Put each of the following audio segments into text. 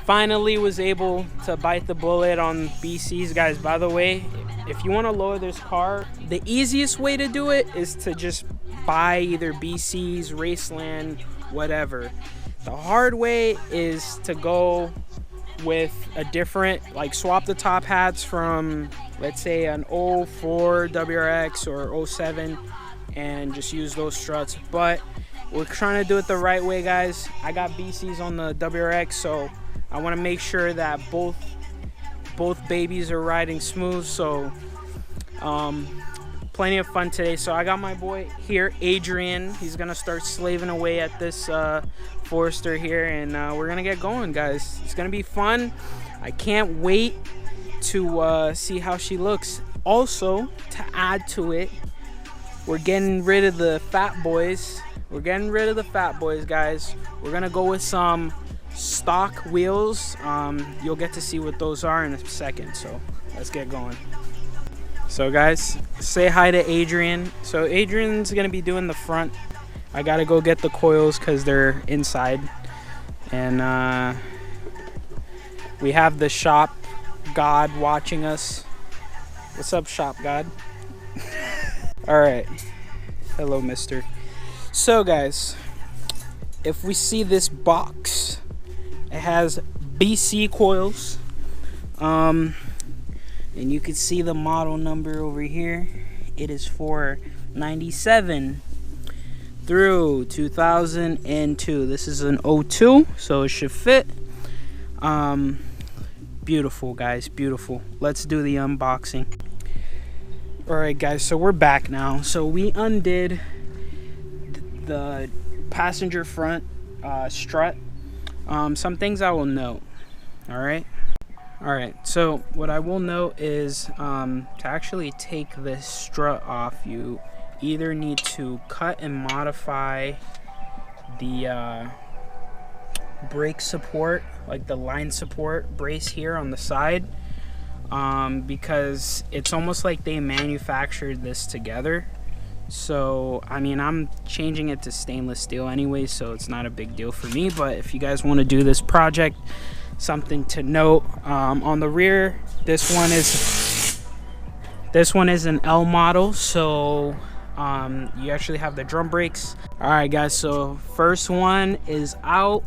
finally was able to bite the bullet on BCs, guys. By the way, if you want to lower this car, the easiest way to do it is to just buy either BCs, Raceland, whatever. The hard way is to go with a different, like swap the top hats from, let's say, an 04 WRX or 07 and just use those struts. But we're trying to do it the right way, guys. I got BCs on the WRX, so I want to make sure that both babies are riding smooth. So plenty of fun today. So I got my boy here, Adrian. He's gonna start slaving away at this Forester here, and we're gonna get going, guys. It's gonna be fun. I can't wait to see how she looks. Also, to add to it, we're getting rid of the fat boys. We're getting rid of the fat boys, guys. We're gonna go with some stock wheels. You'll get to see what those are in a second, so let's get going. So guys, say hi to Adrian. So Adrian's gonna be doing the front. I gotta go get the coils because they're inside, and we have the shop god watching us. What's up, shop god? All right, hello, mister. So guys, if we see this box, it has BC coils, and you can see the model number over here. It is for 97 through 2002. This is an 02, so it should fit. Beautiful, guys, beautiful. Let's do the unboxing. All right, guys, so we're back now. So we undid the passenger front strut. Some things I will note. All right, so what I will note is to actually take this strut off, you either need to cut and modify the brake support, like the line support brace here on the side, because it's almost like they manufactured this together. So I mean, I'm changing it to stainless steel anyway, so it's not a big deal for me. But if you guys want to do this project, something to note, on the rear, this one is an L model, so you actually have the drum brakes. All right, guys, so first one is out.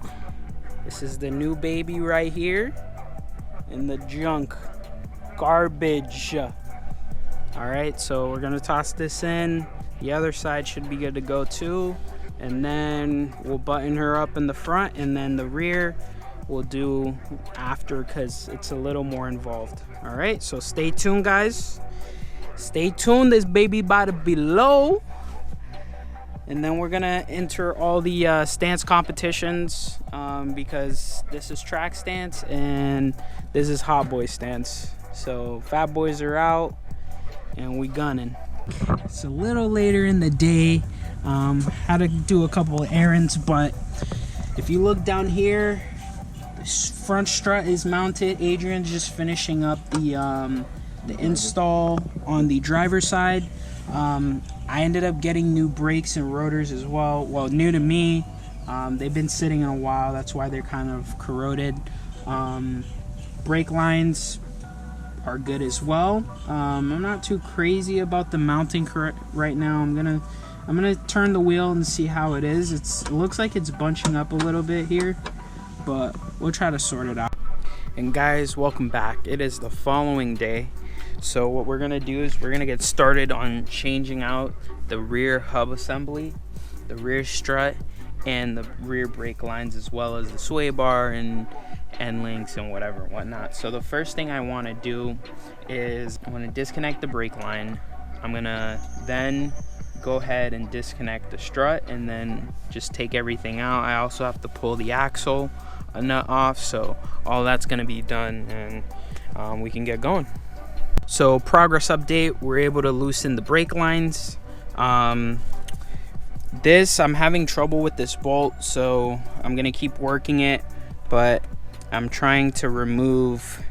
This is the new baby right here in the junk garbage. All right, so we're gonna toss this in. The other side should be good to go too, and then we'll button her up in the front, and then the rear we'll do after because it's a little more involved. All right, so stay tuned, guys. Stay tuned. This baby about to be low, and then we're gonna enter all the stance competitions, because this is track stance and this is hot boy stance. So fat boys are out and we gunning. It's a little later in the day. Had to do a couple of errands, but if you look down here, the front strut is mounted. Adrian's just finishing up the install on the driver's side. I ended up getting new brakes and rotors as well. Well, new to me. They've been sitting in a while, that's why they're kind of corroded. Brake lines are good as well. I'm not too crazy about the mounting right now. I'm gonna turn the wheel and see how it is. It looks like it's bunching up a little bit here, but we'll try to sort it out. And guys, welcome back. It is the following day. So what we're gonna do is we're gonna get started on changing out the rear hub assembly, the rear strut, and the rear brake lines, as well as the sway bar and end links and whatnot. So the first thing I want to do is I want to disconnect the brake line. I'm gonna then go ahead and disconnect the strut and then just take everything out. I also have to pull the axle nut off, so all that's gonna be done, and we can get going. So progress update, we're able to loosen the brake lines. I'm having trouble with this bolt, so I'm gonna keep working it, but I'm trying to remove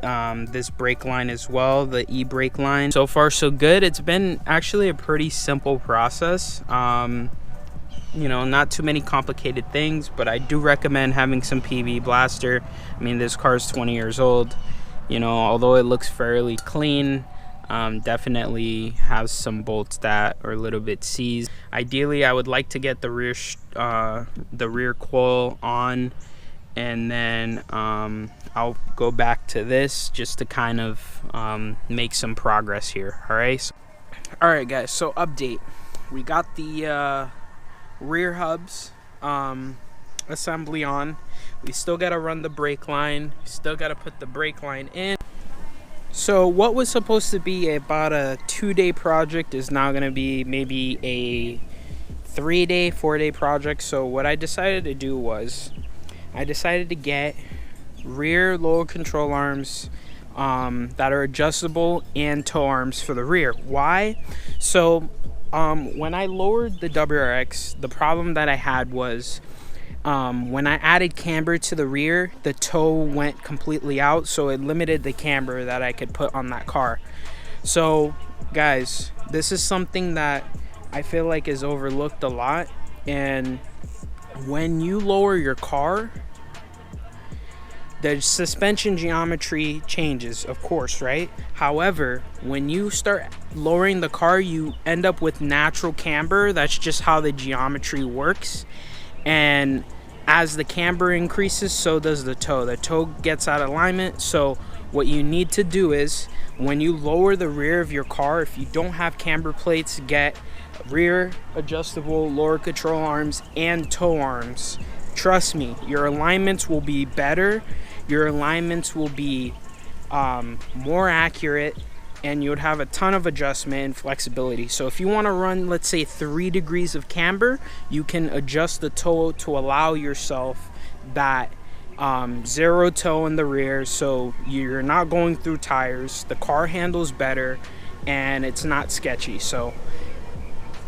this brake line as well, the e-brake line. So far so good. It's been actually a pretty simple process. you know, not too many complicated things, but I do recommend having some PV blaster. I mean, this car is 20 years old, you know, although it looks fairly clean, definitely has some bolts that are a little bit seized. Ideally, I would like to get the rear coil on, and then I'll go back to this just to kind of make some progress here. All right guys, so update. We got the rear hubs assembly on. We still got to run the brake line. We still got to put the brake line in. So what was supposed to be about a 2-day project is now going to be maybe a 3-day, 4-day project. So what I decided to do was I decided to get rear lower control arms that are adjustable and tow arms for the rear. Why? So when I lowered the WRX, the problem that I had was when I added camber to the rear, the toe went completely out, so it limited the camber that I could put on that car. So guys, this is something that I feel like is overlooked a lot, and when you lower your car, the suspension geometry changes, of course, right? However, when you start lowering the car, you end up with natural camber. That's just how the geometry works. And as the camber increases, so does the toe. The toe gets out of alignment. So what you need to do is, when you lower the rear of your car, if you don't have camber plates, get rear adjustable lower control arms and tow arms. Trust me, your alignments will be better. Your alignments will be more accurate, and you would have a ton of adjustment and flexibility. So if you want to run, let's say 3 degrees of camber, you can adjust the toe to allow yourself that 0 toe in the rear, so you're not going through tires, the car handles better, and it's not sketchy. So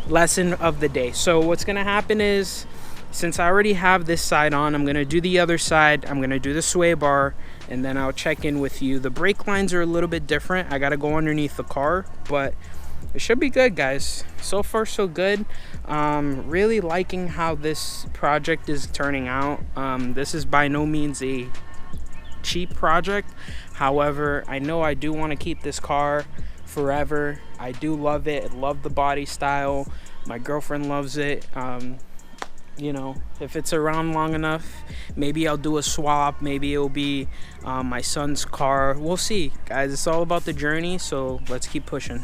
lesson of the day. So what's gonna happen is, since I already have this side on, I'm gonna do the other side. I'm gonna do the sway bar, and then I'll check in with you. The brake lines are a little bit different. I gotta go underneath the car, but it should be good, guys. So far so good. Really liking how this project is turning out. This is by no means a cheap project. However, I know I do want to keep this car forever. I do love it. I love the body style. My girlfriend loves it. You know, if it's around long enough, maybe I'll do a swap. Maybe it'll be my son's car. We'll see, guys. It's all about the journey, so let's keep pushing.